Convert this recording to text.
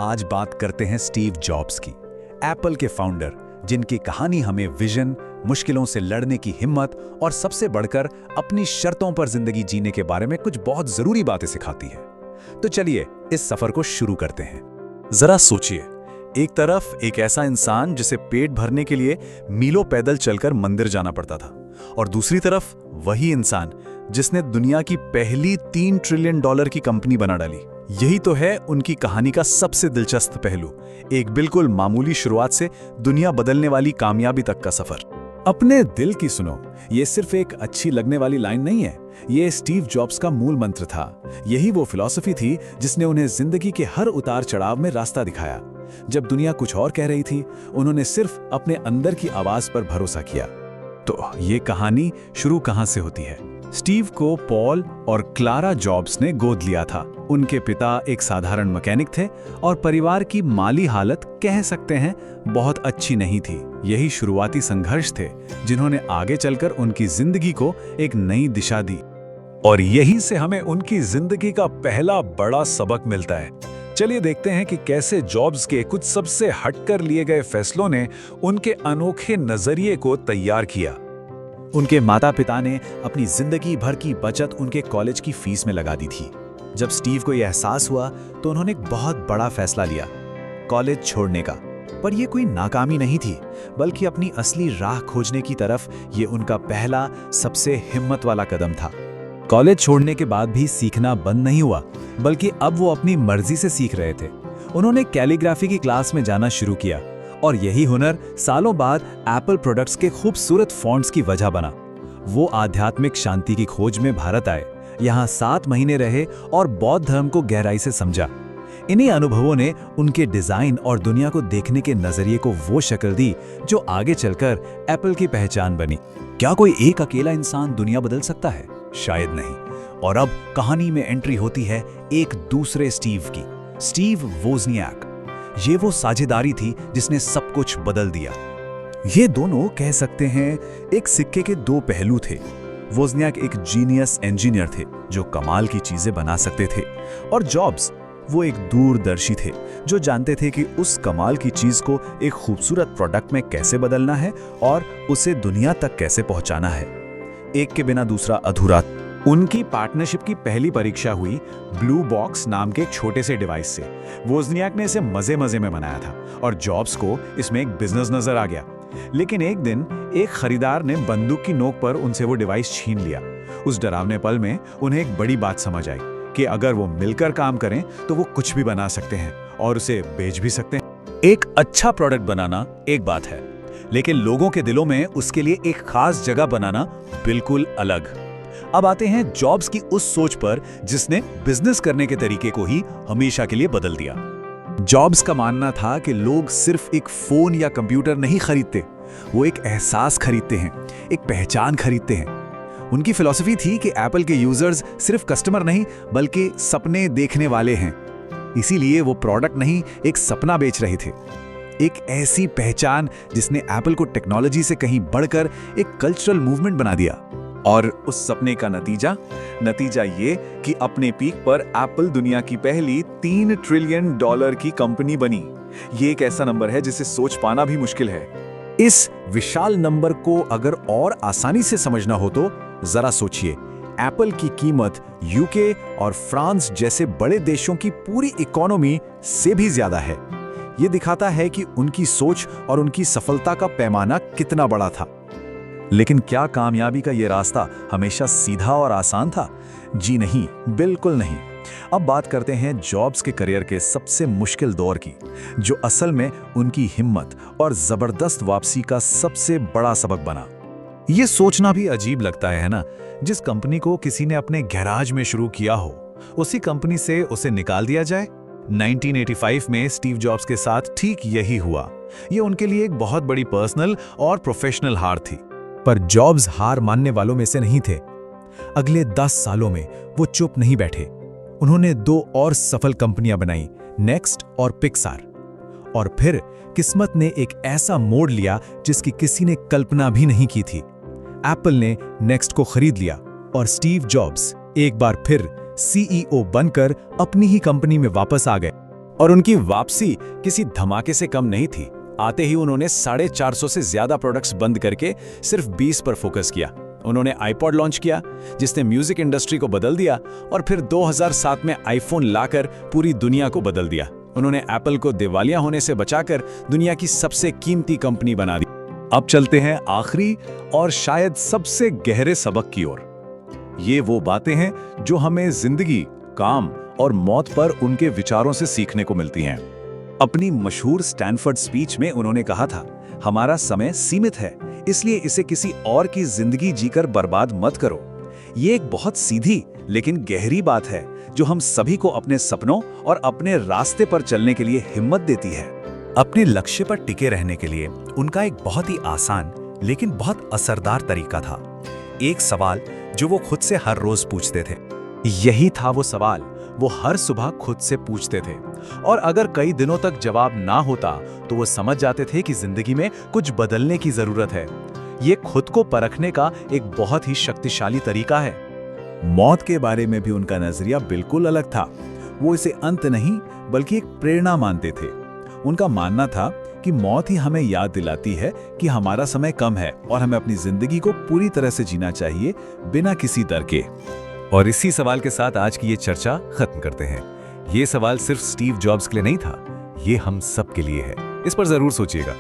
आज बात करते हैं स्टीव जॉब्स की, एप्पल के फाउंडर, जिनकी कहानी हमें विजन, मुश्किलों से लड़ने की हिम्मत और सबसे बढ़कर अपनी शर्तों पर जिंदगी जीने के बारे में कुछ बहुत जरूरी बातें सिखाती है। तो चलिए इस सफर को शुरू करते हैं। जरा सोचिए, एक तरफ एक ऐसा इंसान जिसे पेट भरने के लिए मीलों पैदल चलकर मंदिर जाना पड़ता था, और दूसरी तरफ वही इंसान जिसने दुनिया की पहली $3 ट्रिलियन की कंपनी बना डाली। यही तो है उनकी कहानी का सबसे दिलचस्प पहलू, एक बिल्कुल मामूली शुरुआत से दुनिया बदलने वाली कामयाबी तक का सफर। अपने दिल की सुनो, ये सिर्फ एक अच्छी लगने वाली लाइन नहीं है, ये स्टीव जॉब्स का मूल मंत्र था। यही वो फिलॉसफी थी जिसने उन्हें जिंदगी के हर उतार चढ़ाव में रास्ता दिखाया। जब दुनिया कुछ और कह रही थी, उन्होंने सिर्फ अपने अंदर की आवाज पर भरोसा किया। तो ये कहानी शुरू कहां से होती है? स्टीव को पॉल और क्लारा जॉब्स ने गोद लिया था। उनके पिता एक साधारण मैकेनिक थे और परिवार की माली हालत कह सकते हैं बहुत अच्छी नहीं थी। यही शुरुआती संघर्ष थे जिन्होंने आगे चलकर उनकी जिंदगी को एक नई दिशा दी। और यहीं से हमें उनकी जिंदगी का पहला बड़ा सबक मिलता है। चलिए देखते हैं कि कैसे जॉब्स के कुछ सबसे हटकर लिए गए फैसलों ने उनके अनोखे नजरिए को तैयार किया। उनके माता पिता ने अपनी जिंदगी भर की बचत उनके कॉलेज की फीस में लगा दी थी। जब स्टीव को यह एहसास हुआ तो उन्होंने एक बहुत बड़ा फैसला लिया, कॉलेज छोड़ने का। पर यह कोई नाकामी नहीं थी, बल्कि अपनी असली राह खोजने की तरफ ये उनका पहला सबसे हिम्मत वाला कदम था। कॉलेज छोड़ने के बाद भी सीखना बंद नहीं हुआ, बल्कि अब वो अपनी मर्जी से सीख रहे थे। उन्होंने कैलीग्राफी की क्लास में जाना शुरू किया, और यही हुनर सालों बाद एप्पल प्रोडक्ट्स के खूबसूरत फॉन्ट्स की वजह बना। वो आध्यात्मिक शांति की खोज में भारत आए, यहाँ 7 महीने रहे और बौद्ध धर्म को गहराई से समझा। इन्हीं अनुभवों ने उनके डिजाइन और दुनिया को देखने के नजरिए को वो शक्ल दी जो आगे चलकर एप्पल की पहचान बनी। क्या कोई एक अकेला इंसान दुनिया बदल सकता है? शायद नहीं। और अब कहानी में एंट्री होती है एक दूसरे स्टीव की, स्टीव वोज़नियाक। ये वो साझेदारी थी जिसने सब कुछ बदल दिया। ये दोनों कह सकते हैं एक सिक्के के 2 पहलू थे। वोज़नियाक एक जीनियस इंजीनियर थे जो कमाल की चीजें बना सकते थे, और जॉब्स वो एक दूरदर्शी थे जो जानते थे कि उस कमाल की चीज को एक खूबसूरत प्रोडक्ट में कैसे बदलना है और उसे दुनिया तक कैसे पहुंचाना है। एक के बिना दूसरा अधूरा। उनकी पार्टनरशिप की पहली परीक्षा हुई ब्लू बॉक्स नाम के एक छोटे से डिवाइस से। वोज़नियाक ने इसे मजे मजे में बनाया था और जॉब्स को इसमें एक बिजनेस नजर आ गया। लेकिन एक दिन एक खरीदार ने बंदूक की नोक पर उनसे वो डिवाइस छीन लिया। उस डरावने पल में उन्हें एक बड़ी बात समझ आई कि अगर वो मिलकर काम करें तो वो कुछ भी बना सकते हैं और उसे बेच भी सकते हैं। एक अच्छा प्रोडक्ट बनाना एक बात है, लेकिन लोगों के दिलों में उसके लिए एक खास जगह बनाना बिल्कुल अलग। अब आते हैं जॉब्स की उस सोच पर जिसने बिजनेस करने के तरीके को ही हमेशा के लिए बदल दिया। जॉब्स का मानना था कि लोग सिर्फ एक फोन या कंप्यूटर नहीं खरीदते, वो एक एहसास खरीदते हैं, एक पहचान खरीदते हैं। उनकी फिलॉसफी थी कि एप्पल के यूजर्स सिर्फ कस्टमर नहीं बल्कि सपने देखने वाले हैं। इसीलिए वो प्रोडक्ट नहीं, एक सपना बेच रहे थे, एक ऐसी पहचान जिसने एप्पल को टेक्नोलॉजी से कहीं बढ़कर एक कल्चरल मूवमेंट बना दिया। और उस सपने का नतीजा ये कि अपने पीक पर एप्पल दुनिया की पहली $3 ट्रिलियन की कंपनी बनी। ये एक ऐसा नंबर है जिसे सोच पाना भी मुश्किल है। इस विशाल नंबर को अगर और आसानी से समझना हो तो जरा सोचिए, एप्पल की कीमत यूके और फ्रांस जैसे बड़े देशों की पूरी इकोनॉमी से भी ज्यादा है। ये दिखाता है कि उनकी सोच और उनकी सफलता का पैमाना कितना बड़ा था। लेकिन क्या कामयाबी का ये रास्ता हमेशा सीधा और आसान था? जी नहीं, बिल्कुल नहीं। अब बात करते हैं जॉब्स के करियर के सबसे मुश्किल दौर की, जो असल में उनकी हिम्मत और जबरदस्त वापसी का सबसे बड़ा सबक बना। ये सोचना भी अजीब लगता है ना? जिस कंपनी को किसी ने अपने गैराज में शुरू किया हो, उसी कंपनी से उसे निकाल दिया जाए। 1985 में स्टीव जॉब्स के साथ ठीक यही हुआ। ये उनके लिए एक बहुत बड़ी पर्सनल और प्रोफेशनल हार थी। पर जॉब्स हार मानने वालों में से नहीं थे। अगले 10 सालों में वो चुप नहीं बैठे। उन्होंने 2 और सफल कंपनियां बनाई, नेक्स्ट और पिक्सार। और फिर किस्मत ने एक ऐसा मोड़ लिया जिसकी किसी ने कल्पना भी नहीं की थी। एप्पल ने नेक्स्ट को खरीद लिया और स्टीव जॉब्स एक बार फिर सीईओ बनकर अपनी ही कंपनी में वापस आ गए। और उनकी वापसी किसी धमाके से कम नहीं थी। आते ही उन्होंने 450 से ज्यादा प्रोडक्ट्स बंद करके सिर्फ 20 पर फोकस किया। उन्होंने आईपॉड लॉन्च किया, जिसने म्यूजिक इंडस्ट्री को बदल दिया, और फिर 2007 में आईफोन लाकर पूरी दुनिया को बदल दिया। उन्होंने एप्पल को दिवालिया होने से बचाकर दुनिया की सबसे कीमती कंपनी बना दी। अब चलते हैं आखिरी और शायद सबसे गहरे सबक की ओर। ये वो बातें हैं जो हमें जिंदगी, काम और मौत पर उनके विचारों से सीखने को मिलती हैं। अपनी मशहूर स्टैनफोर्ड स्पीच में उन्होंने कहा था, हमारा समय सीमित है, इसलिए इसे किसी और की जिंदगी जीकर बर्बाद मत करो। ये एक बहुत सीधी लेकिन गहरी बात है जो हम सभी को अपने सपनों और अपने रास्ते पर चलने के लिए हिम्मत देती है। अपने लक्ष्य पर टिके रहने के लिए उनका एक बहुत ही आसान लेकिन बहुत असरदार तरीका था। एक सवाल जो वो खुद से हर रोज पूछते थे। यही था वो सवाल वो हर सुबह खुद से पूछते थे, और अगर कई दिनों तक जवाब ना होता तो वो समझ जाते थे कि जिंदगी में कुछ बदलने की जरूरत है। ये खुद को परखने का एक बहुत ही शक्तिशाली तरीका है। मौत के बारे में भी उनका नजरिया बिल्कुल अलग था। वो इसे अंत नहीं बल्कि एक प्रेरणा मानते थे। उनका मानना था कि मौत ही हमें याद दिलाती है कि हमारा समय कम है और हमें अपनी जिंदगी को पूरी तरह से जीना चाहिए, बिना किसी डर के। और इसी सवाल के साथ आज की ये चर्चा खत्म करते हैं। ये सवाल सिर्फ स्टीव जॉब्स के लिए नहीं था, ये हम सब के लिए है। इस पर जरूर सोचिएगा।